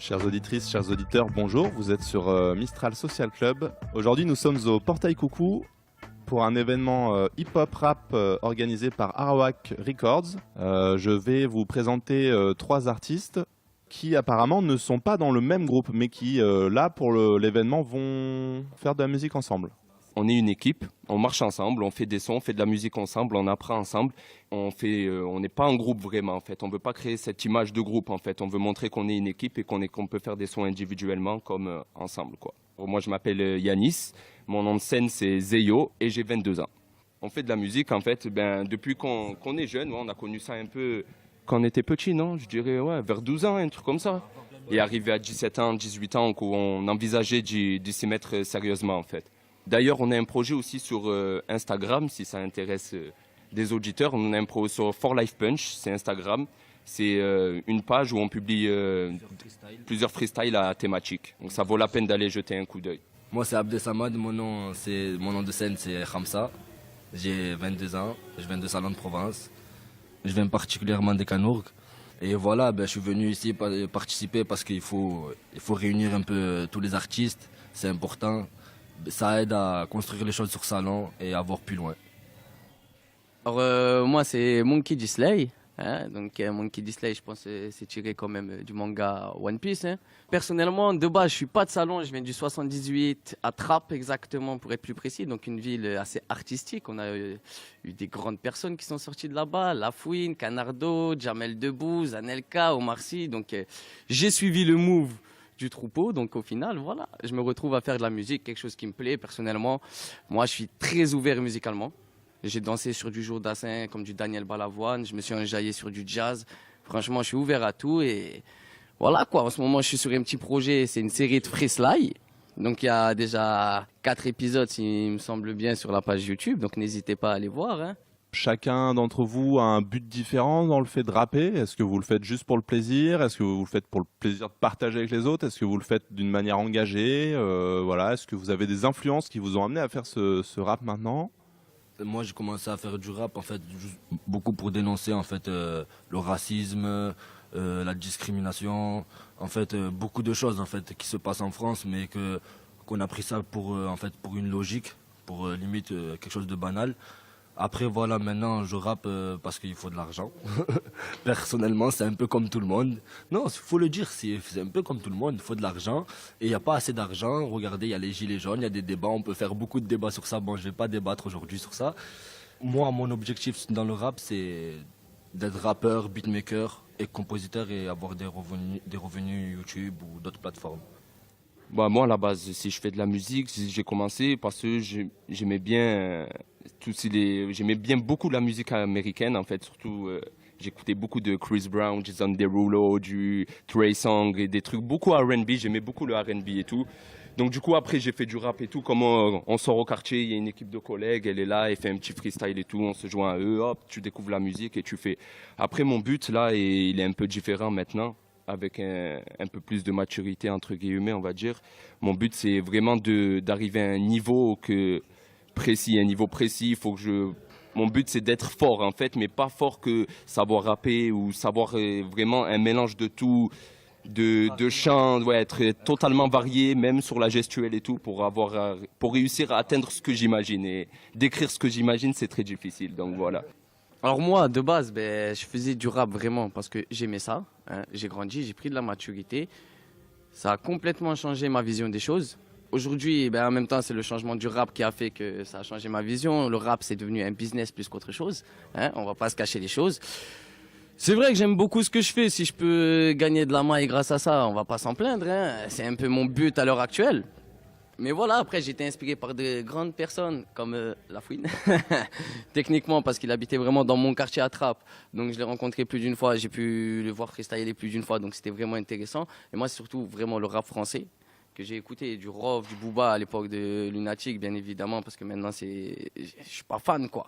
Chères auditrices, chers auditeurs, bonjour. Vous êtes sur Mistral Social Club. Aujourd'hui, nous sommes au Portail Coucou pour un événement hip-hop rap organisé par Arawak Records. Je vais vous présenter trois artistes qui apparemment ne sont pas dans le même groupe, mais qui, là, pour l'événement, vont faire de la musique ensemble. On est une équipe, on marche ensemble, on fait des sons, on fait de la musique ensemble, on apprend ensemble. On n'est pas un groupe vraiment en fait. On veut pas créer cette image de groupe en fait. On veut montrer qu'on est une équipe et qu'on peut faire des sons individuellement comme ensemble quoi. Moi je m'appelle Yanis, mon nom de scène c'est Zeyo et j'ai 22 ans. On fait de la musique en fait depuis qu'on est jeune. On a connu ça un peu quand on était petit, non? Je dirais vers 12 ans, un truc comme ça. Et arrivé à 17 ans, 18 ans, on envisageait de s'y mettre sérieusement en fait. D'ailleurs, on a un projet aussi sur Instagram, si ça intéresse des auditeurs. On a un projet sur For Life Punch, c'est Instagram. C'est une page où on publie plusieurs freestyles à thématique. Donc ça vaut la peine d'aller jeter un coup d'œil. Moi, c'est Abdesamad, mon nom de scène, c'est Khamsa. J'ai 22 ans, je viens de Salon de Provence. Je viens particulièrement des Canourgues. Et voilà, je suis venu ici participer parce qu'il faut réunir un peu tous les artistes, c'est important. Ça aide à construire les choses sur Salon et à voir plus loin. Alors moi c'est Monkey D. Slay. Donc Monkey D. Slay, je pense que c'est tiré quand même du manga One Piece. Personnellement, de base, je suis pas de Salon, je viens du 78 à Trappes exactement pour être plus précis. Donc une ville assez artistique. On a eu des grandes personnes qui sont sorties de là-bas, Lafouine, Canardo, Jamel Debbouze, Anelka, Omar Sy. Donc j'ai suivi le move du troupeau, donc au final, voilà, je me retrouve à faire de la musique, quelque chose qui me plaît personnellement. Moi, je suis très ouvert musicalement. J'ai dansé sur du Joe Dassin, comme du Daniel Balavoine, je me suis enjaillé sur du jazz. Franchement, je suis ouvert à tout et voilà quoi. En ce moment, je suis sur un petit projet, c'est une série de freestyle. Donc il y a déjà 4 épisodes, s'il me semble bien, sur la page YouTube, donc n'hésitez pas à aller voir. Chacun d'entre vous a un but différent dans le fait de rapper. Est-ce que vous le faites juste pour le plaisir? Est-ce que vous le faites pour le plaisir de partager avec les autres? Est-ce que vous le faites d'une manière engagée? Voilà. Est-ce que vous avez des influences qui vous ont amené à faire ce rap maintenant? Moi, j'ai commencé à faire du rap en fait beaucoup pour dénoncer en fait le racisme, la discrimination, en fait beaucoup de choses en fait qui se passent en France, mais qu'on a pris ça pour pour une logique, pour limite quelque chose de banal. Après voilà, maintenant je rappe parce qu'il faut de l'argent. Personnellement, c'est un peu comme tout le monde. Non, il faut le dire, c'est un peu comme tout le monde, il faut de l'argent. Et il n'y a pas assez d'argent. Regardez, il y a les gilets jaunes, il y a des débats, on peut faire beaucoup de débats sur ça. Bon, je ne vais pas débattre aujourd'hui sur ça. Moi, mon objectif dans le rap, c'est d'être rappeur, beatmaker et compositeur et avoir des revenus YouTube ou d'autres plateformes. Moi, à la base, si je fais de la musique, j'ai commencé parce que j'aimais bien j'aimais bien beaucoup la musique américaine, en fait. Surtout, j'écoutais beaucoup de Chris Brown, Jason Derulo, du Trey Songz et des trucs, beaucoup R&B. J'aimais beaucoup le R&B et tout. Donc, du coup, après, j'ai fait du rap et tout. Comme on sort au quartier, il y a une équipe de collègues, elle est là, elle fait un petit freestyle et tout. On se joint à eux, hop, tu découvres la musique et tu fais. Après, mon but, là, il est un peu différent maintenant, avec un peu plus de maturité, entre guillemets, on va dire. Mon but, c'est vraiment d'arriver à un niveau précis. Mon but, c'est d'être fort, en fait, mais pas fort que savoir rapper ou savoir vraiment un mélange de tout, de chants, être totalement varié, même sur la gestuelle et tout, pour réussir à atteindre ce que j'imagine. Et d'écrire ce que j'imagine, c'est très difficile, donc voilà. Alors moi, de base, je faisais du rap vraiment parce que j'aimais ça. J'ai grandi, j'ai pris de la maturité. Ça a complètement changé ma vision des choses. Aujourd'hui, en même temps, c'est le changement du rap qui a fait que ça a changé ma vision. Le rap, c'est devenu un business plus qu'autre chose. On va pas se cacher les choses. C'est vrai que j'aime beaucoup ce que je fais. Si je peux gagner de la maille grâce à ça, on va pas s'en plaindre. C'est un peu mon but à l'heure actuelle. Mais voilà, après j'ai été inspiré par de grandes personnes comme Lafouine, techniquement parce qu'il habitait vraiment dans mon quartier à Trappes. Donc je l'ai rencontré plus d'une fois, j'ai pu le voir freestyler plus d'une fois, donc c'était vraiment intéressant. Et moi c'est surtout vraiment le rap français que j'ai écouté, du Rov, du Booba à l'époque de Lunatic bien évidemment, parce que maintenant je suis pas fan quoi.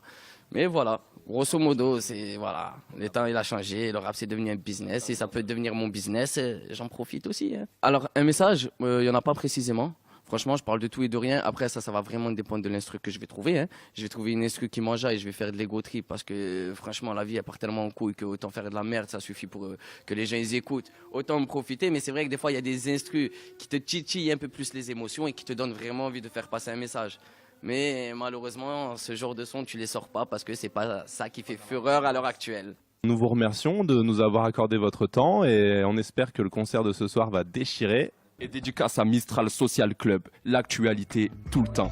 Mais voilà, grosso modo, voilà, le temps il a changé, le rap c'est devenu un business et ça peut devenir mon business, j'en profite aussi. Alors un message, il y en a pas précisément. Franchement, je parle de tout et de rien. Après, ça va vraiment dépendre de l'instru que je vais trouver. Hein. Je vais trouver une instru qui m'enjaille et je vais faire de l'ego trip parce que franchement, la vie, elle part tellement en couille que autant faire de la merde, ça suffit pour que les gens ils écoutent. Autant me profiter, mais c'est vrai que des fois, il y a des instrus qui te titillent un peu plus les émotions et qui te donnent vraiment envie de faire passer un message. Mais malheureusement, ce genre de son, tu les sors pas parce que c'est pas ça qui fait fureur à l'heure actuelle. Nous vous remercions de nous avoir accordé votre temps et on espère que le concert de ce soir va déchirer. Et dédicace à Mistral Social Club, l'actualité tout le temps.